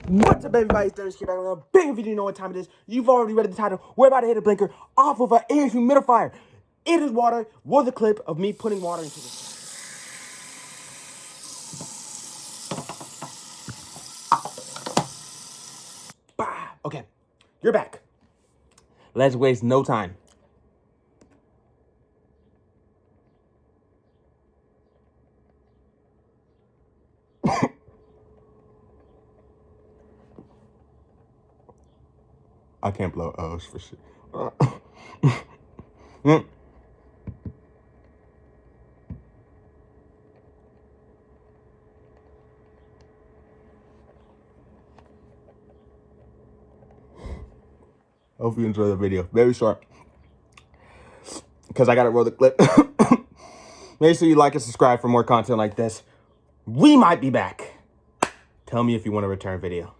What's up, everybody? It's Dennis here back with a big video. You know what time it is. You've already read the title. We're about to hit a blinker off of an air humidifier. It is water. Was a clip of me putting water into this. Bah. Okay, you're back. Let's waste no time. I can't blow O's for shit. Hope you enjoy the video. Very short. Because I gotta roll the clip. Make sure you like and subscribe for more content like this. We might be back. Tell me if you want a return video.